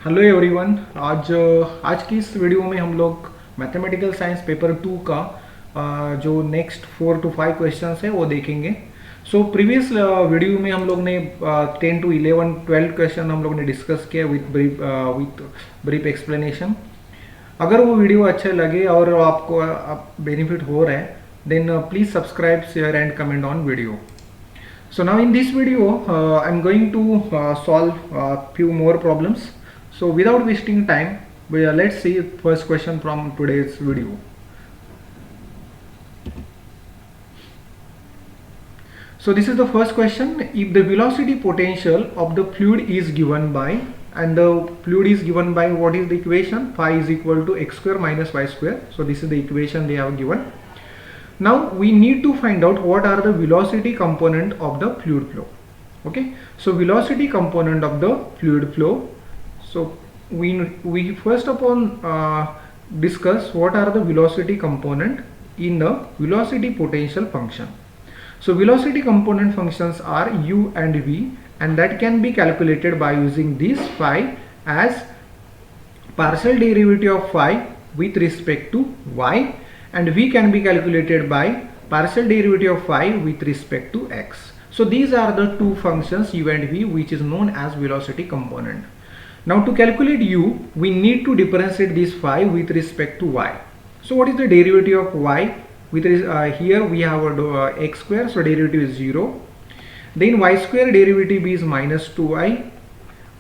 Hello everyone. आज की इस वीडियो में हम लोग मैथमेटिकल साइंस पेपर 2 का जो नेक्स्ट 4 to 5 क्वेश्चंस है वो देखेंगे। सो प्रीवियस वीडियो में हम लोग ने 10 to 11 12 क्वेश्चन हम लोग ने डिस्कस किया विथ ब्रीफ एक्सप्लेनेशन। अगर वो वीडियो अच्छे लगे और आपको बेनिफिट हो रहा है then please subscribe, share and comment on video. So now in this video, I'm going to solve few more problems. So without wasting time, let's see first question from today's video. So this is the first question. If the velocity potential of the fluid is given by, and the fluid is given by, what is the equation? Phi is equal to x square minus y square. So this is the equation they have given. Now we need to find out what are the velocity component of the fluid flow. Okay, so velocity component of the fluid flow. So we first of all discuss what are the velocity component in the velocity potential function. So velocity component functions are u and v, and that can be calculated by using this phi as partial derivative of phi with respect to y, and v can be calculated by partial derivative of phi with respect to x. So these are the two functions u and v which is known as velocity component. Now to calculate u, we need to differentiate this phi with respect to y. So what is the derivative of y? Here we have x square, so derivative is 0. Then y square derivative is minus 2y,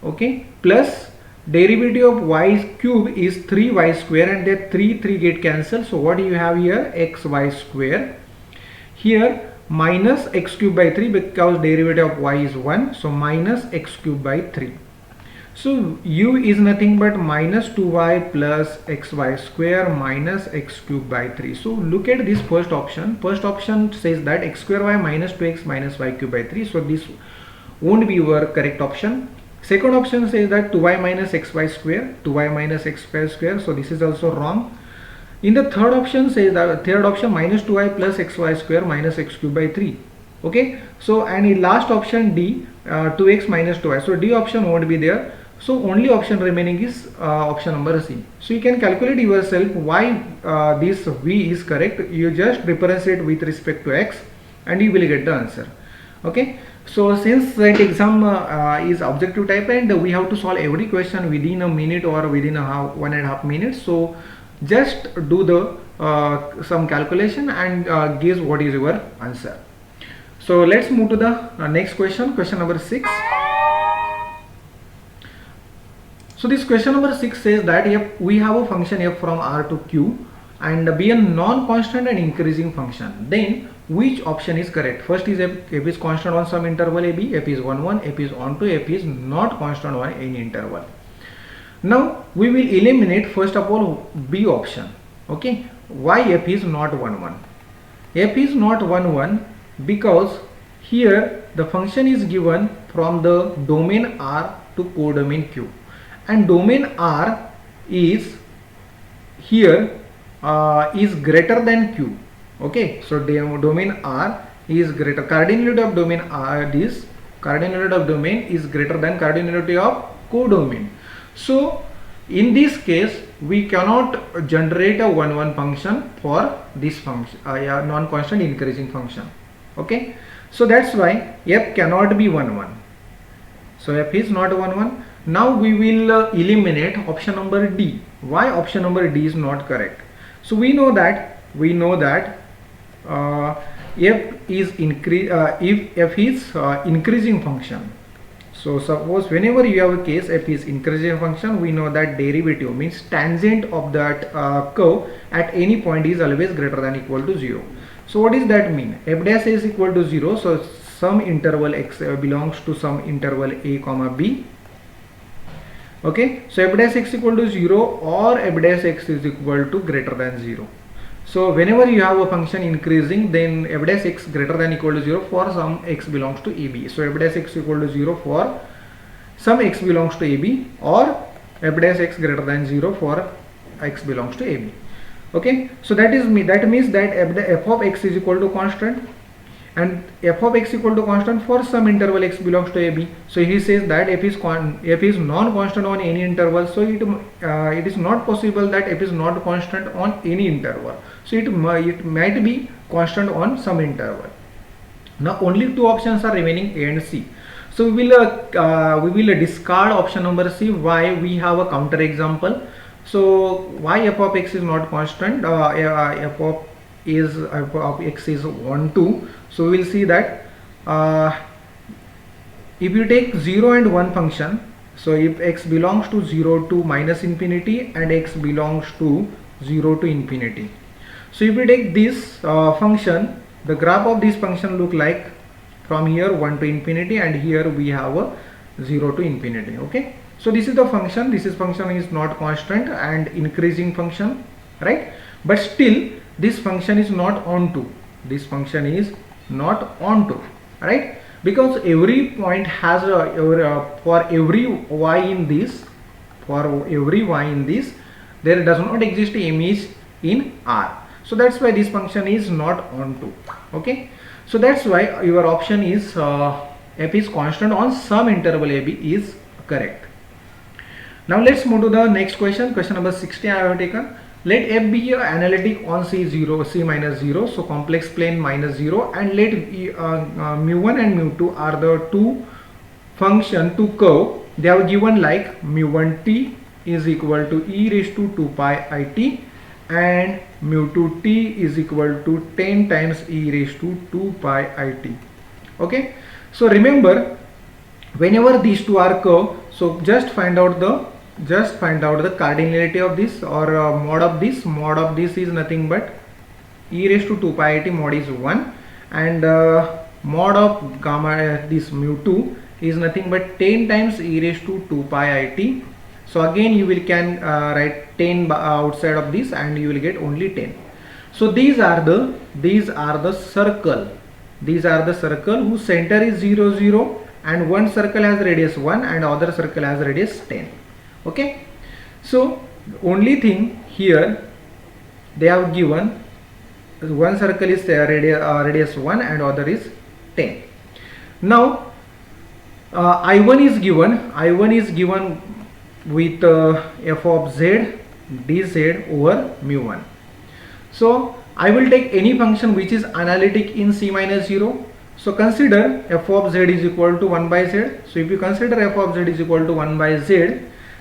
okay, plus derivative of y cube is 3y square, and that 3 get cancelled. So what you have here? Xy square. Here minus x cube by 3 because derivative of y is 1, so minus x cube by 3. So u is nothing but minus 2y plus xy square minus x cube by 3. So look at this first option. First option says that x square y minus 2x minus y cube by 3. So this won't be your correct option. Second option says that 2y minus xy square, 2y minus xy square. So this is also wrong. In the third option says that minus 2y plus xy square minus x cube by 3. Okay. So and in last option D, 2x minus 2y. So D option won't be there. So only option remaining is option number C. So you can calculate yourself why this V is correct. You just differentiate with respect to x and you will get the answer. Okay. So since that exam is objective type and we have to solve every question within a minute or within a 1.5 minutes, so just do the some calculation and guess what is your answer. So let's move to the next question, question number 6. So this question number 6 says that if we have a function f from r to q and be a non-constant and increasing function, then which option is correct? First is f is constant on some interval ab, f is 1 1, f is on to, f is not constant on any interval. Now we will eliminate first of all b option. Okay, why f is not 1 1? F is not 1 1 because here the function is given from the domain r to codomain q, and domain r is here is greater than q. Okay, so domain r is greater, cardinality of domain r is cardinality of domain is greater than cardinality of codomain. So in this case we cannot generate a 1 1 function for this function, non-constant increasing function. Okay, so that's why f cannot be 1 1. So f is not 1 1. Now we will eliminate option number D. Why option number D is not correct? So we know that f is if f is increasing function. So suppose whenever you have a case f is increasing function, we know that derivative means tangent of that curve at any point is always greater than equal to 0. So what does that mean? F dash is equal to 0. So some interval x belongs to some interval a comma b. Okay, so f dash x equal to 0 or f dash x is equal to greater than 0. So whenever you have a function increasing, then f dash x greater than equal to 0 for some x belongs to ab. So f dash x equal to 0 for some x belongs to ab, or f dash x greater than 0 for x belongs to ab. Okay, so that means that f of x is equal to constant, and f of x equal to constant for some interval x belongs to AB. So he says that f is non-constant on any interval, so it is not possible that f is not constant on any interval, so it might be constant on some interval. Now only two options are remaining, A and C. So we will discard option number C. Why? We have a counter example. So why f of x is not constant? F of x is 1 2. So we will see that if you take 0 and 1 function, so if x belongs to 0 to minus infinity and x belongs to 0 to infinity, so if we take this function, the graph of this function look like from here 1 to infinity, and here we have a 0 to infinity. Okay, so this is the function. This function is not constant and increasing function, right? But still this function is not onto. This function is not onto, right? Because every point has for every y in this, there does not exist image in R. So that's why this function is not onto. Okay, so that's why your option is f is constant on some interval AB is correct. Now let's move to the next question. Question number 60 I have taken. Let f be analytic on C minus 0, so complex plane minus 0, and let mu1 and mu2 are the two function to curve. They have given like mu1t is equal to e raised to 2 pi it, and mu2t is equal to 10 times e raised to 2 pi it. Okay, so remember, whenever these two are curved, so just find out the cardinality of this, or mod of this. Mod of this is nothing but e raised to 2 pi it, mod is 1, and mod of gamma this mu2 is nothing but 10 times e raised to 2 pi it. So again you can write 10 outside of this and you will get only 10. So these are the circle. These are the circle whose center is 0 0, and one circle has radius 1 and other circle has radius 10. Okay, so only thing here, they have given one circle is radius 1 and other is 10. Now I1 is given with f of z dz over mu1. So I will take any function which is analytic in C minus 0. So consider f of z is equal to 1 by z. So if you consider f of z is equal to 1 by z,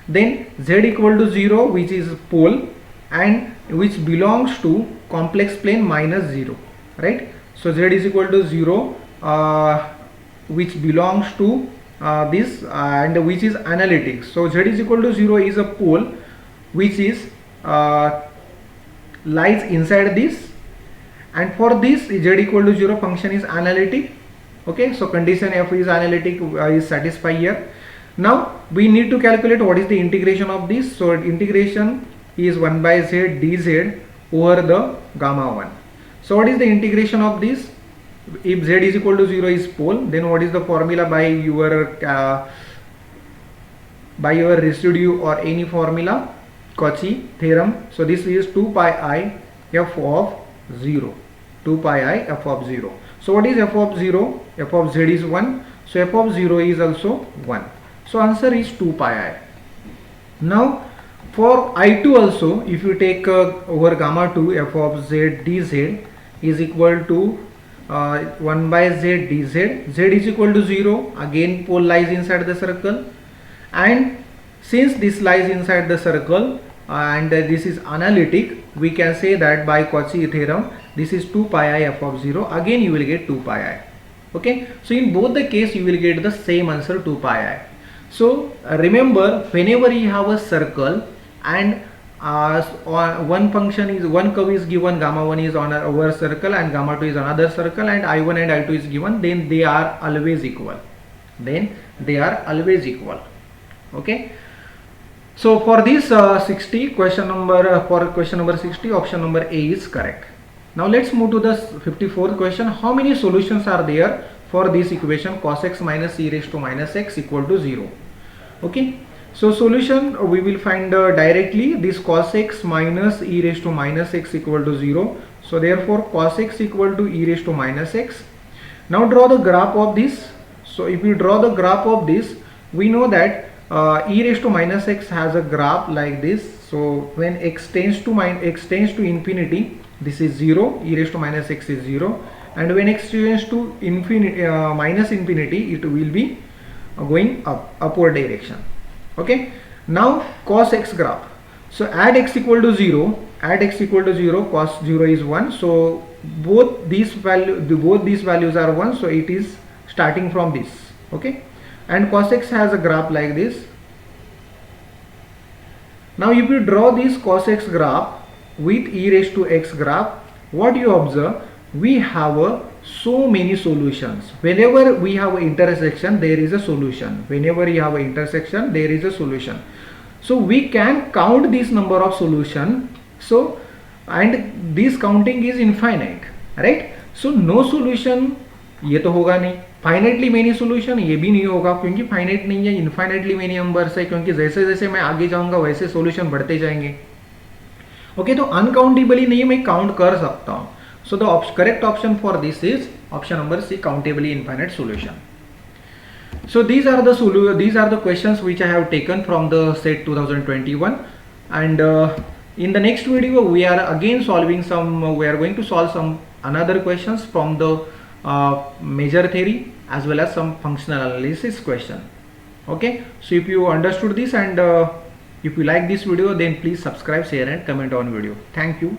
then z equal to 0, which is pole and which belongs to complex plane minus 0, right? So z is equal to 0, which belongs to this and which is analytic. So z is equal to 0 is a pole which is lies inside this, and for this z equal to 0 function is analytic. Okay, so condition f is analytic is satisfied here. Now we need to calculate what is the integration of this. So integration is 1 by z dz over the gamma 1. So what is the integration of this? If z is equal to 0 is pole, then what is the formula by your residue or any formula? Cauchy theorem. So this is 2 pi I f of 0. 2 pi I f of 0. So what is f of 0? F of z is 1. So f of 0 is also 1. So answer is 2 pi I. Now for I2 also, if you take over gamma 2, f of z dz is equal to 1 by z dz. Z is equal to 0. Again pole lies inside the circle, and since this lies inside the circle and this is analytic, we can say that by Cauchy theorem this is 2 pi I f of 0. Again you will get 2 pi I. Okay, so in both the case you will get the same answer, 2 pi I. So remember, whenever you have a circle and one curve is given, gamma 1 is on our circle and gamma 2 is another circle, and I1 and I2 is given, then they are always equal. Okay, so for this 60 question number 60, option number A is correct. Now let's move to the 54th question. How many solutions are there for this equation cos x minus e raised to minus x equal to 0? Okay, so solution we will find directly this cos x minus e raised to minus x equal to 0. So therefore cos x equal to e raised to minus x. Now draw the graph of this. So if you draw the graph of this, we know that e raised to minus x has a graph like this. So when x tends to infinity, this is 0, e raised to minus x is 0, and when x tends to infinity, minus infinity, it will be going upward direction. Okay, now cos x graph. So add x equal to 0, cos 0 is 1, so both these values are 1, so it is starting from this. Okay, and cos x has a graph like this. Now if you draw this cos x graph with e raised to x graph, what you observe, we have so many solutions. Whenever we have an intersection, there is a solution. Whenever you have an intersection, there is a solution. So we can count this number of solution. So, and this counting is infinite, right? So no solution ये तो होगा नहीं, finitely many solution ये भी नहीं होगा, क्योंकि finite नहीं है, इनफाइनाइटली मेनी नंबर्स है, क्योंकि जैसे जैसे मैं आगे जाऊंगा वैसे सॉल्यूशन बढ़ते जाएंगे. ओके, तो अनकाउंटेबली नहीं, मैं काउंट कर सकता हूं. So the correct option for this is option number C, countably infinite solution. So these are the questions which I have taken from the set 2021, and in the next video we are again solving we are going to solve some another questions from the measure theory as well as some functional analysis question. Okay, so if you understood this and if you like this video, then please subscribe, share and comment on video. Thank you.